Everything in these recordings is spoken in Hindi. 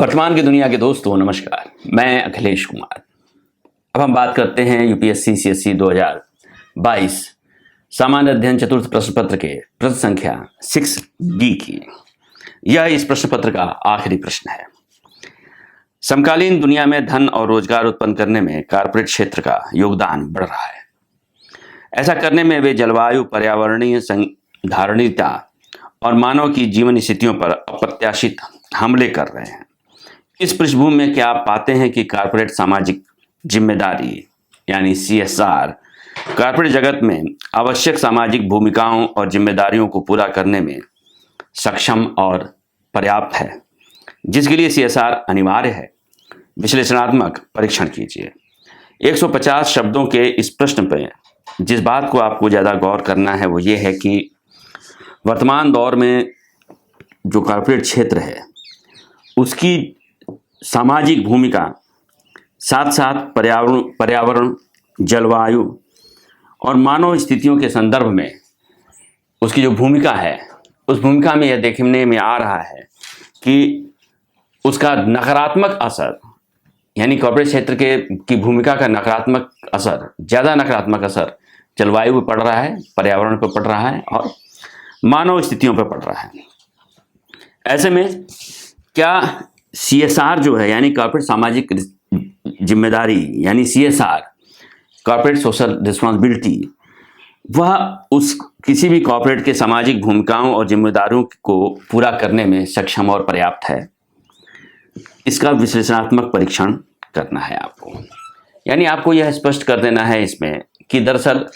वर्तमान की दुनिया के दोस्तों नमस्कार, मैं अखिलेश कुमार। अब हम बात करते हैं यूपीएससी सीएससी 2022 सामान्य अध्ययन चतुर्थ प्रश्न पत्र के प्रश्न संख्या 6B की। यह इस प्रश्न पत्र का आखिरी प्रश्न है। समकालीन दुनिया में धन और रोजगार उत्पन्न करने में कॉर्पोरेट क्षेत्र का योगदान बढ़ रहा है। ऐसा करने में वे जलवायु, पर्यावरणीय संधारणीयता और मानव की जीवन स्थितियों पर अप्रत्याशित हमले कर रहे हैं। इस पृष्ठभूमि में क्या आप पाते हैं कि कॉर्पोरेट सामाजिक जिम्मेदारी यानी CSR कॉर्पोरेट जगत में आवश्यक सामाजिक भूमिकाओं और जिम्मेदारियों को पूरा करने में सक्षम और पर्याप्त है, जिसके लिए CSR अनिवार्य है। विश्लेषणात्मक परीक्षण कीजिए। 150 शब्दों के इस प्रश्न पर जिस बात को आपको ज़्यादा गौर करना है वो ये है कि वर्तमान दौर में जो कॉर्पोरेट क्षेत्र है उसकी सामाजिक भूमिका साथ साथ पर्यावरण, जलवायु और मानव स्थितियों के संदर्भ में उसकी जो भूमिका है उस भूमिका में यह देखने में आ रहा है कि उसका नकारात्मक असर यानी कॉर्पोरेट क्षेत्र की भूमिका का नकारात्मक असर, ज़्यादा नकारात्मक असर जलवायु पर पड़ रहा है, पर्यावरण पर पड़ रहा है और मानव स्थितियों पर पड़ रहा है। ऐसे में क्या CSR जो है यानी कॉर्पोरेट सामाजिक जिम्मेदारी यानी CSR कॉर्पोरेट सोशल रिस्पॉन्सिबिलिटी, वह उस किसी भी कॉर्पोरेट के सामाजिक भूमिकाओं और जिम्मेदारियों को पूरा करने में सक्षम और पर्याप्त है? इसका विश्लेषणात्मक परीक्षण करना है आपको। यानी आपको यह स्पष्ट कर देना है इसमें कि दरअसल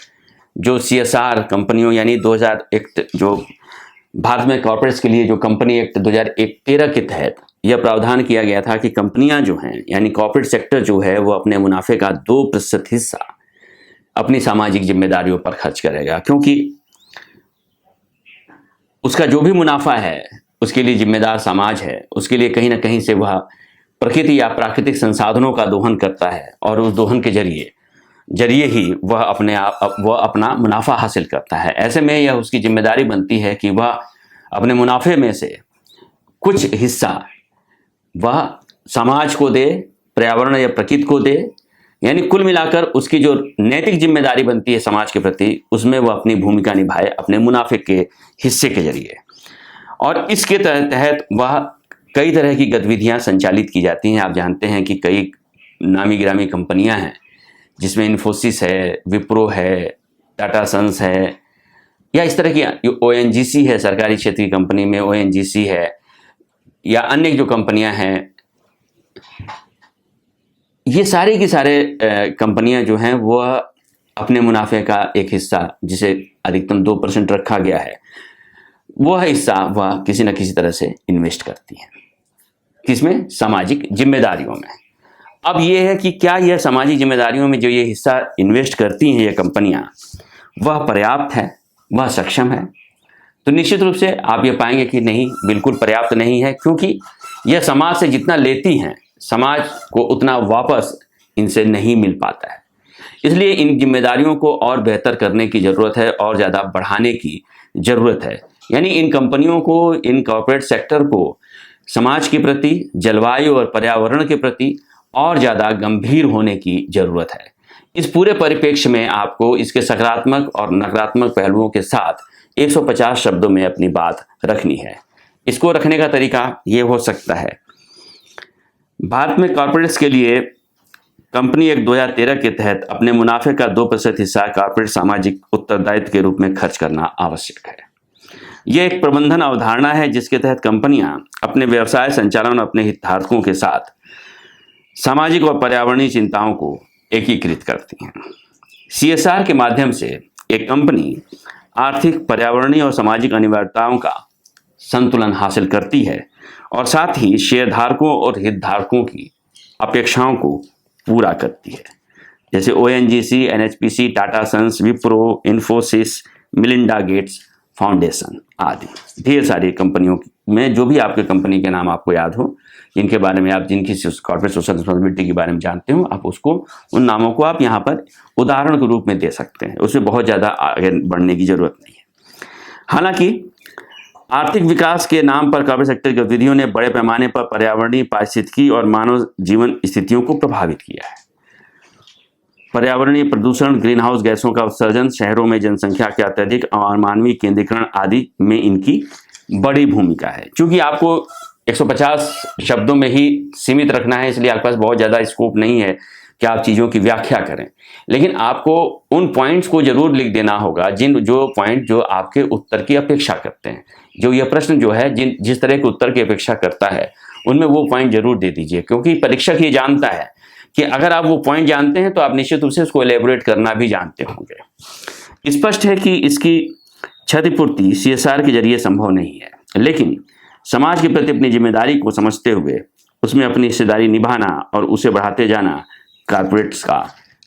जो CSR कंपनियों यानी 2001 जो भारत में कॉर्पोरेट्स के लिए जो कंपनी एक्ट 2013 के तहत यह प्रावधान किया गया था कि कंपनियां जो हैं यानी कॉर्पोरेट सेक्टर जो है वो अपने मुनाफे का 2% हिस्सा अपनी सामाजिक जिम्मेदारियों पर खर्च करेगा, क्योंकि उसका जो भी मुनाफा है उसके लिए जिम्मेदार समाज है। उसके लिए कहीं ना कहीं से वह प्रकृति या प्राकृतिक संसाधनों का दोहन करता है और उस दोहन के जरिए ही वह अपना मुनाफा हासिल करता है। ऐसे में यह उसकी जिम्मेदारी बनती है कि वह अपने मुनाफे में से कुछ हिस्सा वह समाज को दे, पर्यावरण या प्रकृति को दे। यानी कुल मिलाकर उसकी जो नैतिक जिम्मेदारी बनती है समाज के प्रति, उसमें वह अपनी भूमिका निभाए अपने मुनाफे के हिस्से के जरिए। और इसके तहत वह कई तरह की गतिविधियां संचालित की जाती हैं। आप जानते हैं कि कई नामी गिरामी कंपनियां हैं जिसमें इन्फोसिस है, विप्रो है, टाटा सन्स है या इस तरह की ONGC है, सरकारी क्षेत्र की कंपनी में ONGC है या अन्य जो कंपनियां हैं। ये सारे की सारे कंपनियां जो हैं वह अपने मुनाफे का एक हिस्सा, जिसे अधिकतम 2% रखा गया है, वह हिस्सा वह किसी न किसी तरह से इन्वेस्ट करती हैं। किसमें? सामाजिक जिम्मेदारियों में। अब यह है कि क्या यह सामाजिक जिम्मेदारियों में जो ये हिस्सा इन्वेस्ट करती हैं ये कंपनियां, वह पर्याप्त है, वह सक्षम है? तो निश्चित रूप से आप ये पाएंगे कि नहीं, बिल्कुल पर्याप्त नहीं है, क्योंकि यह समाज से जितना लेती हैं समाज को उतना वापस इनसे नहीं मिल पाता है। इसलिए इन जिम्मेदारियों को और बेहतर करने की ज़रूरत है और ज़्यादा बढ़ाने की ज़रूरत है। यानी इन कंपनियों को, इन कॉर्पोरेट सेक्टर को समाज के प्रति, जलवायु और पर्यावरण के प्रति और ज़्यादा गंभीर होने की ज़रूरत है। इस पूरे परिप्रेक्ष्य में आपको इसके सकारात्मक और नकारात्मक पहलुओं के साथ 150 शब्दों में अपनी बात रखनी है। इसको रखने का तरीका ये हो सकता है। भारत में कॉर्पोरेट्स के लिए कंपनी एक्ट 2013 के तहत अपने मुनाफे का 2% हिस्सा कॉर्पोरेट सामाजिक उत्तरदायित्व के रूप में खर्च करना आवश्यक है। यह एक प्रबंधन अवधारणा है जिसके तहत कंपनियां अपने व्यवसाय संचालन अपने हितधारकों के साथ सामाजिक और पर्यावरणीय चिंताओं को एकीकृत करती हैं। CSR के माध्यम से एक कंपनी आर्थिक, पर्यावरणीय और सामाजिक अनिवार्यताओं का संतुलन हासिल करती है और साथ ही शेयरधारकों और हितधारकों की अपेक्षाओं को पूरा करती है। जैसे ONGC, NHPC, Tata Sons, Wipro, Infosys, Melinda Gates Foundation आदि ढेर सारी कंपनियों में जो भी आपके कंपनी के नाम आपको याद हो, जिनके बारे में आप जिनकी कॉर्पोरेट सोशल रिस्पॉन्सिबिलिटी के बारे में जानते हो, आप उसको उन नामों को आप यहाँ पर उदाहरण के रूप में दे सकते हैं। उसमें बहुत ज़्यादा आगे बढ़ने की ज़रूरत नहीं है। हालांकि आर्थिक विकास के नाम पर कॉर्पोरेट सेक्टर की गतिविधियों ने बड़े पैमाने पर पर्यावरणीय, पारिस्थितिकी और मानव जीवन स्थितियों को प्रभावित किया है। पर्यावरणीय प्रदूषण, ग्रीन हाउस गैसों का उत्सर्जन, शहरों में जनसंख्या के अत्यधिक और मानवीय केंद्रीकरण आदि में इनकी बड़ी भूमिका है। क्योंकि आपको 150 शब्दों में ही सीमित रखना है, इसलिए आपके पास बहुत ज़्यादा स्कोप नहीं है कि आप चीज़ों की व्याख्या करें, लेकिन आपको उन पॉइंट्स को जरूर लिख देना होगा जो पॉइंट जो आपके उत्तर की अपेक्षा करते हैं। जो यह प्रश्न जो है जिस तरह के उत्तर की अपेक्षा करता है उनमें वो पॉइंट जरूर दे दीजिए, क्योंकि परीक्षक ये जानता है कि अगर आप वो पॉइंट जानते हैं तो आप निश्चित रूप से उसको एलेबोरेट करना भी जानते होंगे। स्पष्ट है कि इसकी क्षतिपूर्ति CSR के जरिए संभव नहीं है, लेकिन समाज के प्रति अपनी जिम्मेदारी को समझते हुए उसमें अपनी हिस्सेदारी निभाना और उसे बढ़ाते जाना कॉर्पोरेट्स का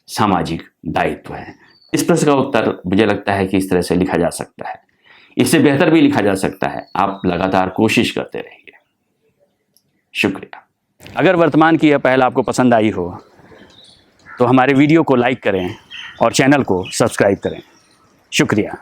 सामाजिक दायित्व है। इस प्रश्न का उत्तर मुझे लगता है कि इस तरह से लिखा जा सकता है, इससे बेहतर भी लिखा जा सकता है। आप लगातार कोशिश करते रहिए। शुक्रिया। अगर वर्तमान की यह पहल आपको पसंद आई हो तो हमारे वीडियो को लाइक करें और चैनल को सब्सक्राइब करें। शुक्रिया।